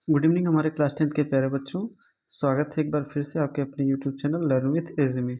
Good evening हमारे class 10th के प्यारे बच्चों। स्वागत है एक बार फिर से आपके अपने यूट्यूब चैनल लर्न विथ एजे में।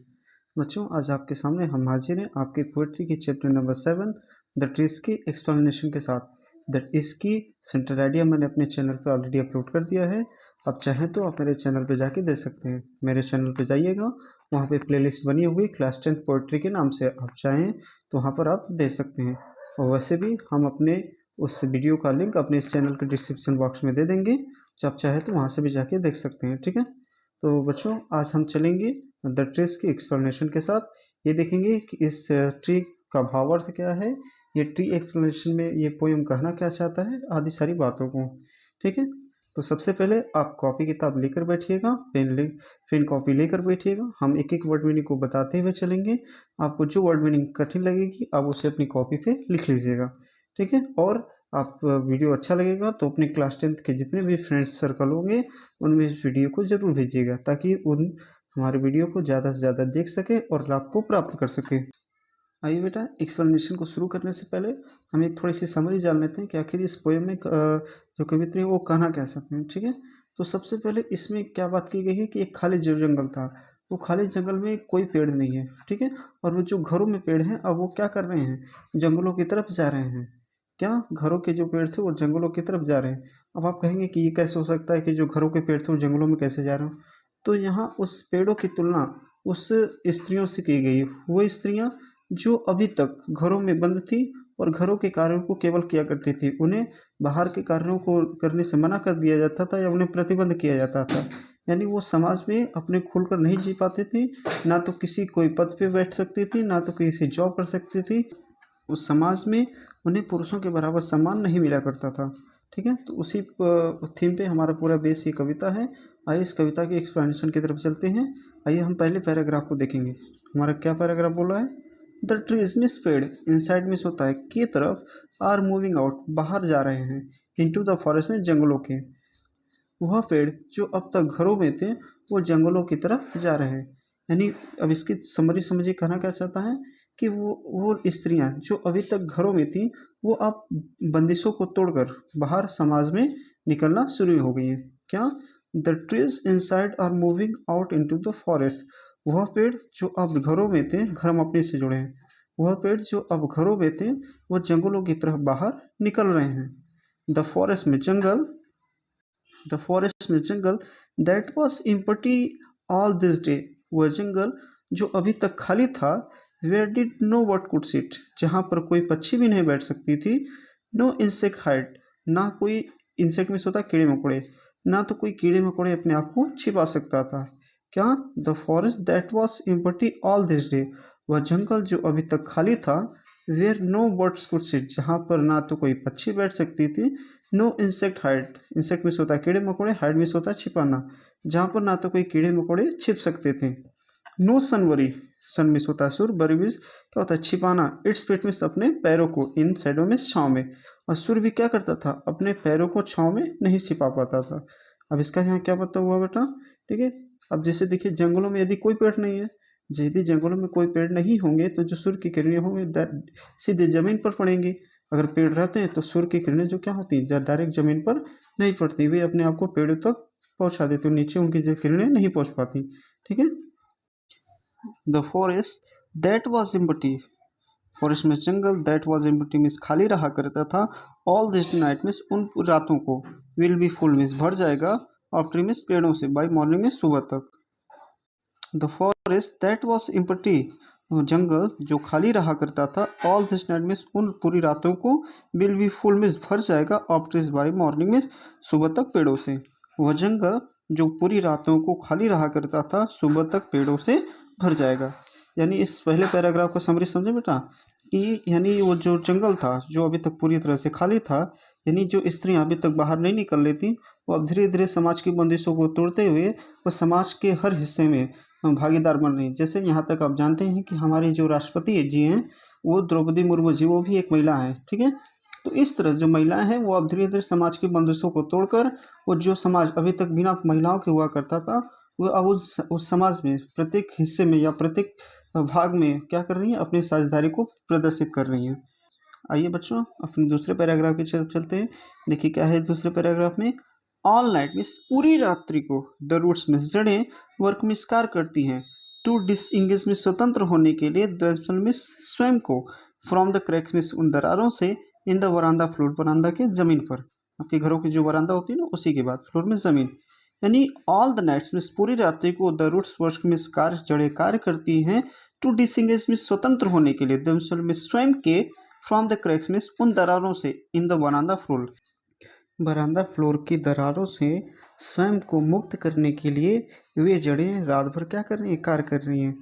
बच्चों, आज आपके सामने हम हाजिर हैं आपकी पोएट्री की चैप्टर नंबर 7 द ट्रीज की एक्सप्लेनेशन के साथ। दैट इसकी सेंटर आइडिया मैंने अपने चैनल पर ऑलरेडी अपलोड कर दिया है। आप चाहें तो आप मेरे चैनल पर जाके देख सकते हैं। मेरे चैनल पर जाइएगा, वहाँ पे प्लेलिस्ट बनी हुई क्लास 10th पोएट्री के नाम से, आप चाहें तो वहाँ पर आप देख सकते हैं। और वैसे भी हम अपने उस वीडियो का लिंक अपने इस चैनल के डिस्क्रिप्शन बॉक्स में दे देंगे, तो आप चाहे तो वहाँ से भी जाके देख सकते हैं। ठीक है, तो बच्चों आज हम चलेंगे द ट्रीज की एक्सप्लेनेशन के साथ। ये देखेंगे कि इस ट्री का भावार्थ क्या है, ये ट्री एक्सप्लेनेशन में ये पोएम कहना क्या चाहता है, आदि सारी बातों को। ठीक है, तो सबसे पहले आप कॉपी किताब लेकर बैठिएगा, पेन कॉपी लेकर बैठिएगा। हम एक एक वर्ड मीनिंग को बताते हुए चलेंगे। आपको जो वर्ड मीनिंग कठिन लगेगी आप उसे अपनी कॉपी पे लिख लीजिएगा। ठीक है, और आप वीडियो अच्छा लगेगा तो अपने क्लास 10th के जितने भी फ्रेंड्स सर्कल होंगे उनमें इस वीडियो को ज़रूर भेजिएगा, ताकि उन हमारे वीडियो को ज़्यादा से ज़्यादा देख सके और लाभ को प्राप्त कर सके। आइए बेटा, एक्सप्लेनेशन को शुरू करने से पहले हम एक थोड़ी सी समरी जान लेते हैं कि आखिर इस पोएम में जो कवित्री है वो कहना क्या चाहते हैं। ठीक है, तो सबसे पहले इसमें क्या बात की गई है कि एक खाली जो जंगल था, वो खाली जंगल में कोई पेड़ नहीं है। ठीक है, और वो जो घरों में पेड़ हैं अब वो क्या कर रहे हैं, जंगलों की तरफ जा रहे हैं। क्या घरों के जो पेड़ थे वो जंगलों की तरफ जा रहे हैं। अब आप कहेंगे कि ये कैसे हो सकता है कि जो घरों के पेड़ थे वो जंगलों में कैसे जा रहे हो। तो यहाँ उस पेड़ों की तुलना उस स्त्रियों से की गई, वो स्त्रियां जो अभी तक घरों में बंद थी और घरों के कार्यों को केवल किया करती थी। उन्हें बाहर के कार्यों को करने से मना कर दिया जाता था या उन्हें प्रतिबंध किया जाता था। यानी वो समाज में अपने खुलकर नहीं जी पाती थी, ना तो किसी कोई पद पे बैठ सकती थी, ना तो किसी जॉब कर सकती थी। उस समाज में उन्हें पुरुषों के बराबर सम्मान नहीं मिला करता था। ठीक है, तो उसी थीम पे हमारा पूरा बेस ये कविता है। आइए इस कविता के एक्सप्लेनेशन की तरफ चलते हैं। आइए हम पहले पैराग्राफ को देखेंगे। हमारा क्या पैराग्राफ बोला है, द ट्रीज मीन्स पेड़, इनसाइड मीन्स होता है की तरफ, आर मूविंग आउट बाहर जा रहे हैं, इनटू द फॉरेस्ट में जंगलों के। वह पेड़ जो अब तक घरों में थे वो जंगलों की तरफ जा रहे हैं। यानी अब इसकी समरी समझिए, कहना क्या चाहता है कि वो स्त्रियां जो अभी तक घरों में थी वो अब बंदिशों को तोड़कर बाहर समाज में निकलना शुरू हो गई हैं। क्या, the trees inside are moving out into the forest, वह पेड़ जो अब घरों में थे, घर हम अपने से जुड़े हैं, वह पेड़ जो अब घरों में थे वो जंगलों की तरफ बाहर निकल रहे हैं। द फॉरेस्ट में जंगल, द फॉरेस्ट में जंगल that was empty all this day, वह जंगल जो अभी तक खाली था, where did no word could sit, जहाँ पर कोई पक्षी भी नहीं बैठ सकती थी, नो इंसेक्ट हाइड, ना कोई इंसेक्ट में सोता कीड़े मकोड़े, ना तो कोई कीड़े मकोड़े अपने आप को छिपा सकता था। क्या, the forest that was empty all this day, वह जंगल जो अभी तक खाली था, where no birds could sit, जहाँ पर ना तो कोई पक्षी बैठ सकती थी, नो इंसेक्ट हाइड, इंसेक्ट में होता है कीड़े मकोड़े, हाइड में होता है छिपाना, जहाँ पर ना तो कोई कीड़े मकोड़े छिप सकते थे। नो सनवरी, सन में होता है सूर्य, बरी में क्या होता है छिपाना, इट्स पेट में अपने पैरों को, इन साइडों में छाँव में। और सूर्य भी क्या करता था, अपने पैरों को छाँव में नहीं छिपा पाता था। अब इसका यहाँ क्या मतलब हुआ बेटा, ठीक है। अब जैसे देखिए जंगलों में यदि कोई पेड़ नहीं है, यदि जंगलों में कोई पेड़ नहीं होंगे तो जो सूर्य की किरणें होंगी सीधे जमीन पर पड़ेंगी। अगर पेड़ रहते हैं तो सूर्य की किरणें जो क्या होती हैं, डायरेक्ट जमीन पर नहीं पड़ती, वे अपने आप को पेड़ों तक पहुंचा देती, नीचे उनकी जो किरणें नहीं पहुंच पाती। ठीक है, the forest that was empty, forest में जंगल, दैट वॉज एम्प्टी मीन्स खाली रहा करता था, ऑल दिस नाइट मीन्स उन रातों को, विल बी फुल मीन्स भर जाएगा, आफ्टर मीन्स पेड़ों से, बाई मॉर्निंग में सुबह तक। The forest that was empty, जंगल जो खाली रहा करता था, ऑल दिस नाइट मीन्स उन पूरी रातों को, विल बी फुल मीन्स भर जाएगा, आफ्टर बाई मॉर्निंग मीन्स सुबह तक पेड़ों से। वह जंगल जो पूरी रातों को खाली रहा करता था सुबह तक पेड़ों से भर जाएगा। यानी इस पहले पैराग्राफ को समरी समझे बेटा, कि यानी वो जो जंगल था जो अभी तक पूरी तरह से खाली था, यानी जो स्त्रियां अभी तक बाहर नहीं निकल रही थी, वो अब धीरे धीरे समाज की बंदिशों को तोड़ते हुए वो समाज के हर हिस्से में भागीदार बन रही है। जैसे यहाँ तक आप जानते हैं कि हमारी जो राष्ट्रपति जी हैं वो द्रौपदी मुर्मू जी, वो भी एक महिला है। ठीक है, तो इस तरह जो महिलाएं हैं वो अब धीरे धीरे समाज की बंदिशों को तोड़कर, वो जो समाज अभी तक बिना महिलाओं के हुआ करता था, वो अब उस समाज में प्रत्येक हिस्से में या प्रत्येक भाग में क्या कर रही हैं, अपनी साझेदारी को प्रदर्शित कर रही हैं। आइए बच्चों अपने दूसरे पैराग्राफ की तरफ चलते हैं। देखिए क्या है दूसरे पैराग्राफ में, ऑल नाइट मीन्स पूरी रात्रि को, द रूट्स मीन्स जड़ें, वर्क मीन्स कार्य करती हैं, टू डिसएंगेज मीन्स स्वतंत्र होने के लिए, दरअसल मीन्स स्वयं को, फ्रॉम द क्रैक्स मीन्स उन दरारों से, इन द वरांदा फ्लोर वरांदा के जमीन पर, आपके घरों की जो वरांदा होती है ना उसी के बाद फ्लोर में जमीन, यानी ऑल द नाइट्स मीन्स पूरी रात्रि को द रूट्स वर्क मीन्स कार्य जड़ें कार्य करती हैं, टू डिसएंगेज मीन्स स्वतंत्र होने के लिए, दरअसल मीन्स स्वयं के, फ्रॉम द क्रैक्स मीन्स उन दरारों से, इन द वरांदा फ्लोर बरामदा फ्लोर की दरारों से स्वयं को मुक्त करने के लिए वे जड़ें रात भर क्या कर रही हैं, कार्य कर रही हैं।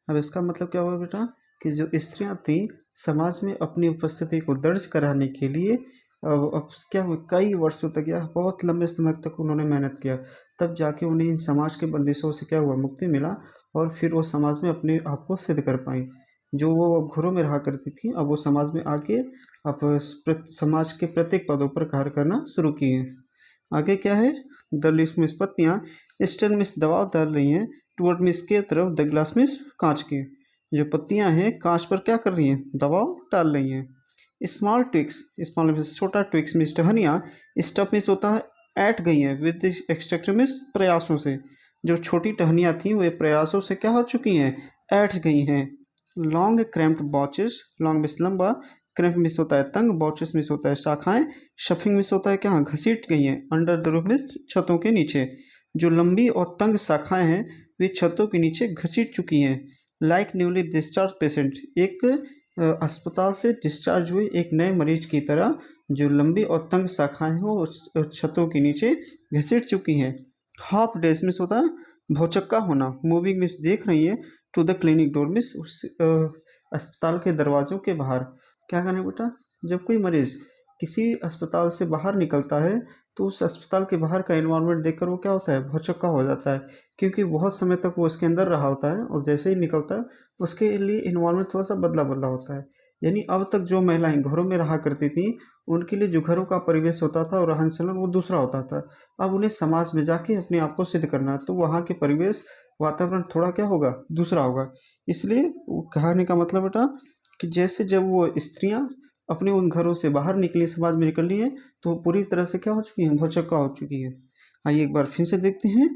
अब इसका मतलब क्या हुआ बेटा कि जो स्त्रियां थीं समाज में अपनी उपस्थिति को दर्ज कराने के लिए अब क्या हुआ, कई वर्षों तक या बहुत लंबे समय तक उन्होंने मेहनत किया, तब जाके उन्हें इन समाज के बंदिशों से क्या हुआ, मुक्ति मिला, और फिर वो समाज में अपने आप को सिद्ध कर पाई। जो वो घरों में रहा करती थी अब वो समाज में आके अब समाज के प्रत्येक पदों पर कार्य करना शुरू किए। आगे क्या है, द लिस्ट मिस पत्तियाँ स्टर्न मिस दबाव डाल रही हैं, टुवर्ड मिस के तरफ, द ग्लास मिस कांच के, जो पत्तियां हैं कांच पर क्या कर रही हैं, दबाव डाल रही हैं। स्मॉल ट्विक्स, स्मॉल मिस छोटा, ट्विक्स मिस टहनियाँ, स्टफ मिस होता है ऐट गई हैं, विद एक्सट्रैक्टर मिस प्रयासों से, जो छोटी टहनियाँ थीं वे प्रयासों से क्या हो चुकी हैं, ऐट गई हैं। लॉन्ग क्रैम्प्ड बॉचेस, लॉन्ग मिस लंबा, क्रैम्प मिस होता है तंग, बॉचेस मिस होता है शाखाएं, शफिंग मिस होता है क्या, घसीट गई हैं, अंडर द रूफ मिस छतों के नीचे, जो लंबी और तंग शाखाएं हैं वे छतों के नीचे घसीट चुकी हैं। लाइक न्यूली डिस्चार्ज पेशेंट, एक अस्पताल से डिस्चार्ज हुए एक नए मरीज की तरह जो लंबी और तंग शाखाएं हैं वो छतों के नीचे घसीट चुकी हैं। हाफ डेज मिस होता है भौचक्का होना, मूविंग मिस देख रही है, to the clinic door means उस अस्पताल के दरवाज़ों के बाहर। क्या करना है बेटा, जब कोई मरीज़ किसी अस्पताल से बाहर निकलता है तो उस अस्पताल के बाहर का एनवायरनमेंट देखकर वो क्या होता है, भौचक्का हो जाता है, क्योंकि बहुत समय तक वो उसके अंदर रहा होता है और जैसे ही निकलता है उसके लिए एनवायरनमेंट थोड़ा सा बदला बदला होता है। यानी अब तक जो महिलाएं घरों में रहा करती थीं उनके लिए जो घरों का परिवेश होता था और रहन सहन वो दूसरा होता था, अब उन्हें समाज में जाके अपने आप को सिद्ध करना है तो वहाँ के परिवेश वातावरण थोड़ा क्या होगा, दूसरा होगा। इसलिए कहने का मतलब बेटा कि जैसे जब वो स्त्रियां अपने उन घरों से बाहर निकली, समाज में निकली हैं, तो वो पूरी तरह से क्या हो चुकी हैं, भौचक्का हो चुकी है। आइए एक बार फिर से देखते हैं।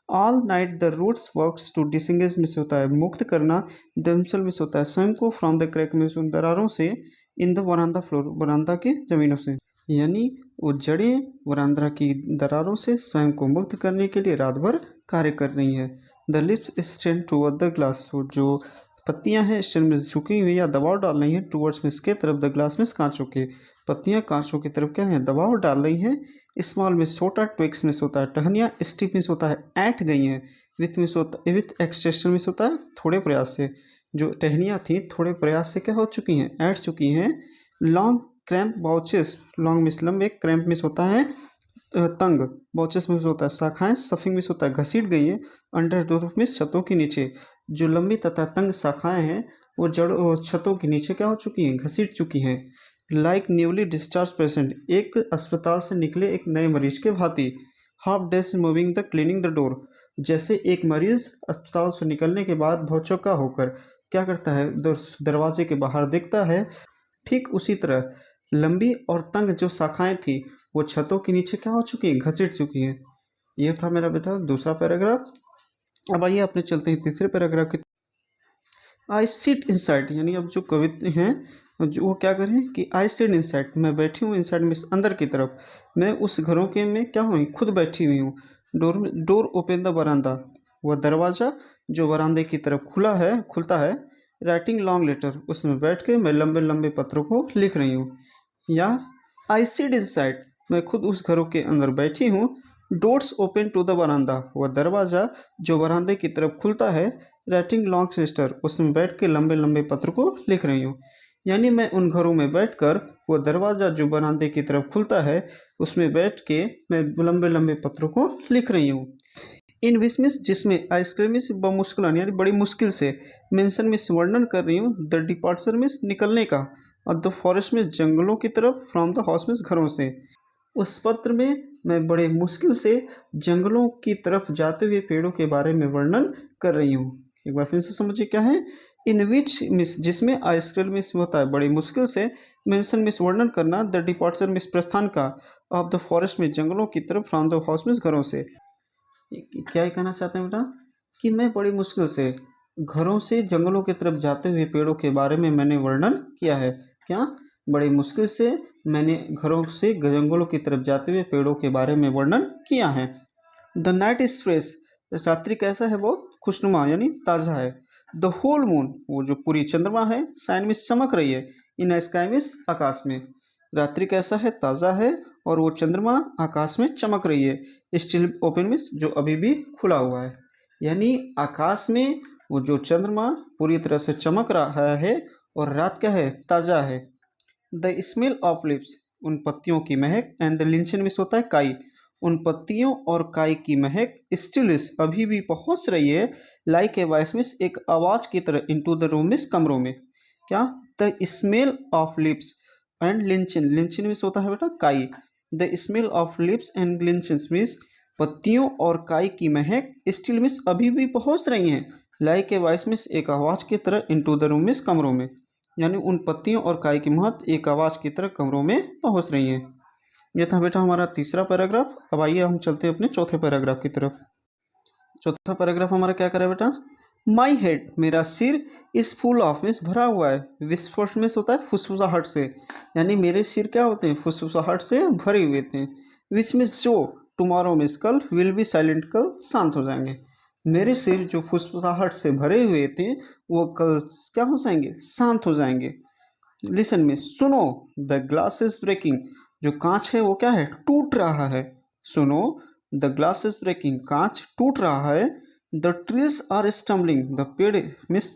All night the roots works to disengage means होता है मुक्त करना, दमसल मिस होता है स्वयं को, फ्रॉम द क्रैक मिस उन दरारों से, इन द वरांदा फ्लोर वरांदा के जमीनों से, यानी वो जड़ें वरांदा की दरारों से स्वयं को मुक्त करने के लिए रात भर कार्य कर रही हैं। The leaves strain toward the glass, जो पत्तियां हैं स्टेन में झुकी हुई या दबाव डाल रही हैं, टूवर्ड्स मिस के तरफ, द ग्लास मिस कांचों के, पत्तियां कांचों की तरफ क्या है, दबाव डाल रही हैं। स्मॉल मिस छोटा, ट्विक्स मिस होता है टहनियाँ, स्टिप मिस होता है ऐंठ गई हैं, विथ मिस होता विथ एक्सटेंशन मिस होता है थोड़े प्रयास से, जो टहनियाँ थी थोड़े प्रयास से क्या हो चुकी हैं, ऐंठ चुकी हैं। लॉन्ग क्रैम्प बाउचेस, लॉन्ग मिस लंबे, क्रैम्प मिस होता है तंग, बाउचेस मिस होता है शाखाएं, सफिंग मिस होता है घसीट गई है, अंडर द रूफ मिस छतों के नीचे, जो लंबी तथा तंग शाखाएं हैं वो जड़ छतों के नीचे क्या हो चुकी हैं, घसीट चुकी हैं। लाइक न्यूली डिस्चार्ज पेशेंट, एक अस्पताल से निकले एक नए मरीज के भांति। Half days moving the cleaning the door, जैसे एक मरीज अस्पताल से निकलने के बाद भौचक्का होकर क्या करता है, दरवाजे के बाहर देखता है, ठीक उसी तरह लंबी और तंग जो शाखाएं थी वो छतों के नीचे क्या हो चुकी हैं, घसीट चुकी हैं। ये था मेरा बेटा दूसरा पैराग्राफ। अब आइए अपने चलते हैं तीसरे पैराग्राफ की। आई सिट इनसाइड, यानी अब जो कवि हैं जो वो क्या करें कि आई सिट इनसाइड, मैं बैठी हूँ, इनसाइड में अंदर की तरफ, मैं उस घरों के में क्या हुई, खुद बैठी हुई हूँ। डोर ओपन द बरामदा, वह दरवाज़ा जो बरामदे की तरफ खुलता है। राइटिंग लॉन्ग लेटर, उसमें बैठ के मैं लंबे लंबे पत्रों को लिख रही हूँ। या आई सिट इनसाइड, मैं खुद उस घरों के अंदर बैठी हूँ। डोर्स ओपन टू द बरामदा, वह दरवाज़ा जो बरामदे की तरफ खुलता है। राइटिंग लॉन्ग सिस्टर, उसमें बैठ के लंबे लंबे पत्र को लिख रही हूँ। यानी मैं उन घरों में बैठकर, वो दरवाज़ा जो बरामदे की तरफ खुलता है उसमें बैठ के मैं लंबे लंबे पत्रों को लिख रही हूँ। इन विच मिस, जिसमें आइसक्रीम मिस बमुश्किल, यानी बड़ी मुश्किल से, मेंशन मिस वर्णन कर रही हूँ, द डिपार्चर मिस निकलने का, और द फॉरेस्ट मिस जंगलों की तरफ, फ्रॉम द हाउस मिस घरों से। उस पत्र में मैं बड़े मुश्किल से जंगलों की तरफ जाते हुए पेड़ों के बारे में वर्णन कर रही हूँ। एक बार फिर से समझिए क्या है। इन विच मिस, जिसमें आइसक्रीम मिस होता है बड़ी मुश्किल से, मेंशन मिस वर्णन करना, द डिपार्चर मिस प्रस्थान का, ऑफ द फॉरेस्ट मीन्स जंगलों की तरफ, फ्रॉम द हाउस मीन्स घरों से। क्या कहना चाहते हैं बेटा कि मैं बड़ी मुश्किल से घरों से जंगलों की तरफ जाते हुए पेड़ों के बारे में मैंने वर्णन किया है। क्या? बड़ी मुश्किल से मैंने घरों से जंगलों की तरफ जाते हुए पेड़ों के बारे में वर्णन किया है। द नाइट इज फ्रेश, रात्रि कैसा है? बहुत खुशनुमा यानी ताज़ा है। द होल मून, वो जो पूरी चंद्रमा है, शाइन में चमक रही है, इन स्काई में आकाश में। रात्रि कैसा है? ताज़ा है, और वो चंद्रमा आकाश में चमक रही है। स्टिल ओपन में जो अभी भी खुला हुआ है, यानी आकाश में वो जो चंद्रमा पूरी तरह से चमक रहा है, और रात क्या है? ताज़ा है। द स्मेल ऑफ लिव्स, उन पत्तियों की महक, एंड द लिंचन मिस होता है काई, उन पत्तियों और काई की महक स्टिल इज अभी भी पहुंच रही है, लाइक ए वॉइस मिस एक आवाज़ की तरह, इनटू द रूम मिस कमरों में। क्या? The smell of lips and lichen, lichen moss होता है बेटा काई। The smell of lips and lichen moss पत्तियों और काई की महक स्टिल मिस अभी भी पहुंच रही हैं, लाइक ए वॉइस मिस एक आवाज़ की तरह, इनटू द रूम मिस कमरों में, यानी उन पत्तियों और काई की महक एक आवाज़ की तरह कमरों में पहुंच रही हैं। ये था बेटा हमारा तीसरा पैराग्राफ। अब आइए हम चलते हैं अपने चौथे पैराग्राफ की तरफ। चौथा पैराग्राफ हमारा क्या करे बेटा? माई हेड, मेरा सिर, इस फुल ऑफ मीन्स भरा हुआ है, विस्फोट मीन्स होता है फुसफुसाहट से, यानी मेरे सिर क्या होते हैं? फुसफुसाहट से भरे हुए थे। विच मीन्स जो, टुमारो मीन्स कल, विल बी साइलेंट कल शांत हो जाएंगे। मेरे सिर जो फुसफुसाहट से भरे हुए थे वो कल क्या हो जाएंगे? शांत हो जाएंगे। लिसन में, सुनो, द ग्लास इज ब्रेकिंग, जो कांच है वो क्या है? टूट रहा है। सुनो, द ग्लास इज ब्रेकिंग, कांच टूट रहा है। The trees are stumbling, the पेड़ मिस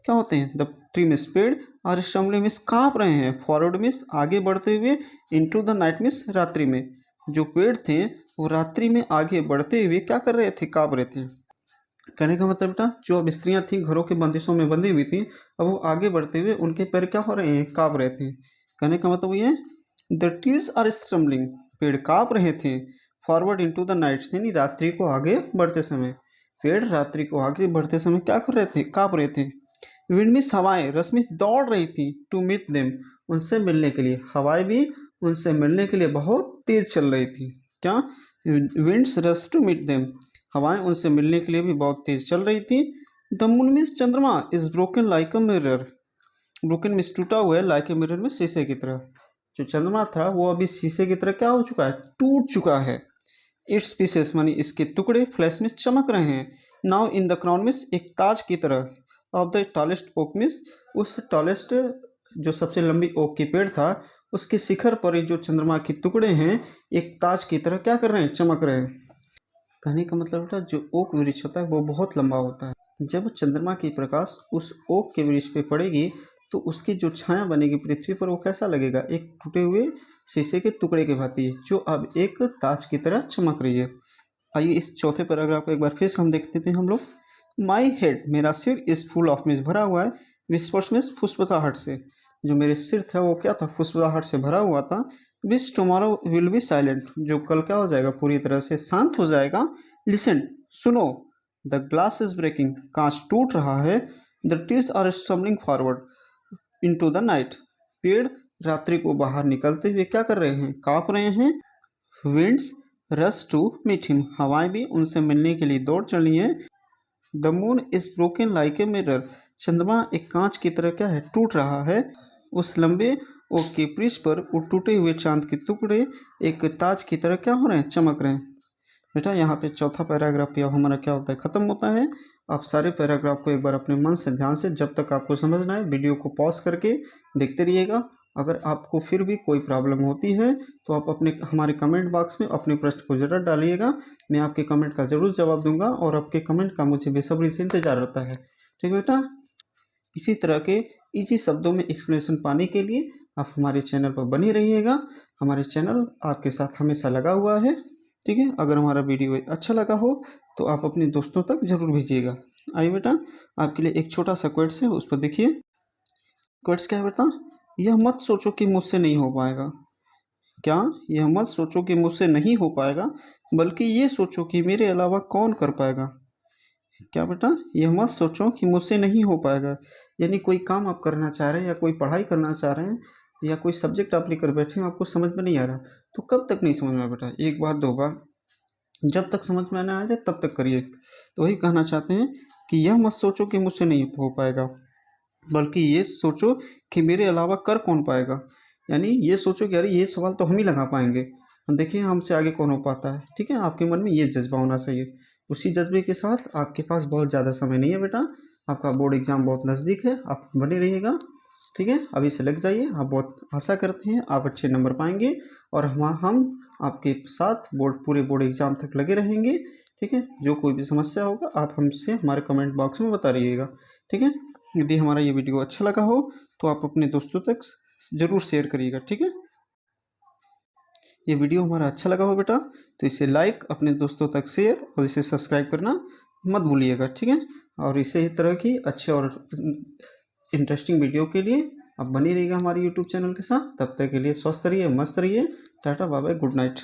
क्या होते हैं? द ट्री मिस पेड़, आर स्टम्बलिंग मिस कांप रहे हैं, फॉरवर्ड मिस आगे बढ़ते हुए, इनटू द नाइट मिस रात्रि में। जो पेड़ थे वो रात्रि में आगे बढ़ते हुए क्या कर रहे थे? कांप रहे थे। कहने का मतलब बेटा जो अब स्त्रियां थी घरों के बंदिशों में बंधी हुई थी, अब वो आगे बढ़ते हुए उनके पैर क्या हो रहे हैं? कांप रहे थे। कहने का मतलब ये, द ट्रीज आर स्टम्बलिंग, पेड़ कांप रहे थे, फॉरवर्ड इनटू द नाइट, यानी रात्रि को आगे बढ़ते समय। पेड़ रात्रि को आगे बढ़ते समय क्या कर रहे थे? कांप रहे थे। विंड मिस हवाएं, रश्मि दौड़ रही थी, टू मीट देम, उनसे मिलने के लिए। हवाएं भी उनसे मिलने के लिए बहुत तेज चल रही थी। क्या? Winds rush to meet them, हवाएं उनसे मिलने के लिए भी बहुत तेज चल रही थी। द मून मीन्स चंद्रमा, is broken like a mirror, broken means टूटा हुआ है, लाइक ए मिरर में शीशे की तरह। जो चंद्रमा था वो अभी शीशे की तरह क्या हो चुका है? टूट चुका है। इट्स पीसेस मानी इसके टुकड़े, फ्लैश में चमक रहे हैं। Now in the crown means एक ताज की तरह, of the tallest oak means उस टॉलेस्ट जो सबसे लंबी ओक की पेड़ था उसके शिखर पर जो चंद्रमा के टुकड़े हैं एक ताज की तरह क्या कर रहे हैं? चमक रहे हैं। कहने का मतलब बेटा जो ओक वृक्ष होता है वो बहुत लंबा होता है। जब चंद्रमा की प्रकाश उस ओक के वृक्ष पे पड़ेगी तो उसकी जो छाया बनेगी पृथ्वी पर वो कैसा लगेगा? एक टूटे हुए शीशे के टुकड़े के भांति, जो अब एक ताज की तरह चमक रही है। आइए इस चौथे पैराग्राफ को एक बार फिर से हम देखते थे हम लोग। माई हेड, मेरा सिर, इस फुल ऑफ मीन्स भरा हुआ है, विस्पर्स मीन्स फुसफुसाहट से, जो मेरे सिर था वो क्या था? फुसफुसाहट से भरा हुआ था। विच टुमारो विल बी साइलेंट, जो कल क्या हो जाएगा? पूरी तरह से शांत हो जाएगा। लिसन, सुनो, द ग्लास इज ब्रेकिंग, कांच टूट रहा है। The trees are stumbling forward into the night, पेड़ रात्रि को बाहर निकलते हुए क्या कर रहे हैं? कांप रहे हैं। Winds rush to meet him, हवाएं भी उनसे मिलने के लिए दौड़ चली हैं। The moon is broken like a mirror, चंद्रमा एक कांच की तरह क्या है? टूट रहा है। उस लंबे ओक के पृष्ठ पर वो टूटे हुए चांद के टुकड़े एक ताज की तरह क्या हो रहे हैं? चमक रहे हैं। बेटा यहाँ पे चौथा पैराग्राफ भी अब हमारा क्या होता है? खत्म होता है। आप सारे पैराग्राफ को एक बार अपने मन से ध्यान से, जब तक आपको समझ ना आए वीडियो को पॉज करके देखते रहिएगा। अगर आपको फिर भी कोई प्रॉब्लम होती है तो आप अपने हमारे कमेंट बॉक्स में अपने प्रश्न को ज़रूर डालिएगा। मैं आपके कमेंट का ज़रूर जवाब दूंगा और आपके कमेंट का मुझे बेसब्री से इंतजार रहता है। ठीक है बेटा, इसी तरह के इजी शब्दों में एक्सप्लेनेशन पाने के लिए आप हमारे चैनल पर बने रहिएगा। हमारे चैनल आपके साथ हमेशा लगा हुआ है। ठीक है, अगर हमारा वीडियो अच्छा लगा हो तो आप अपने दोस्तों तक जरूर भेजिएगा। आइए बेटा, आपके लिए एक छोटा सा क्वेट्स है, उस पर देखिए। क्वेट्स क्या है बेटा? यह मत सोचो कि मुझसे नहीं हो पाएगा। क्या? यह मत सोचो कि मुझसे नहीं हो पाएगा, बल्कि ये सोचो कि मेरे अलावा कौन कर पाएगा। क्या बेटा? यह मत सोचो कि मुझसे नहीं हो पाएगा, यानी कोई काम आप करना चाह रहे हैं या कोई पढ़ाई करना चाह रहे हैं या कोई सब्जेक्ट आप लेकर बैठे हो, आपको समझ में नहीं आ रहा, तो कब तक नहीं समझ में आया बेटा, एक बार दो बार, जब तक समझ में ना आ जाए तब तक करिए। तो वही कहना चाहते हैं कि यह मत सोचो कि मुझसे नहीं हो पाएगा, बल्कि ये सोचो कि मेरे अलावा कर कौन पाएगा। यानी ये सोचो कि अरे ये सवाल तो हम ही लगा पाएंगे, हम देखिए हमसे आगे कौन हो पाता है। ठीक है, आपके मन में ये जज्बा होना चाहिए। उसी जज्बे के साथ आपके पास बहुत ज़्यादा समय नहीं है बेटा, आपका बोर्ड एग्ज़ाम बहुत नज़दीक है, आप बने रहिएगा। ठीक है, अभी से लग जाइए, आप बहुत आशा करते हैं आप अच्छे नंबर पाएंगे, और हम आपके साथ पूरे बोर्ड एग्ज़ाम तक लगे रहेंगे। ठीक है, जो कोई भी समस्या होगा आप हमसे हमारे कमेंट बॉक्स में बता रहिएगा। ठीक है, यदि हमारा ये वीडियो अच्छा लगा हो तो आप अपने दोस्तों तक ज़रूर शेयर करिएगा। ठीक है, ये वीडियो हमारा अच्छा लगा हो बेटा तो इसे लाइक, अपने दोस्तों तक शेयर और इसे सब्सक्राइब करना मत भूलिएगा। ठीक है, और इसी तरह की अच्छे और इंटरेस्टिंग वीडियो के लिए आप बनी रहिएगा हमारे यूट्यूब चैनल के साथ। तब तक के लिए स्वस्थ रहिए, मस्त रहिए, tata bye bye, good night.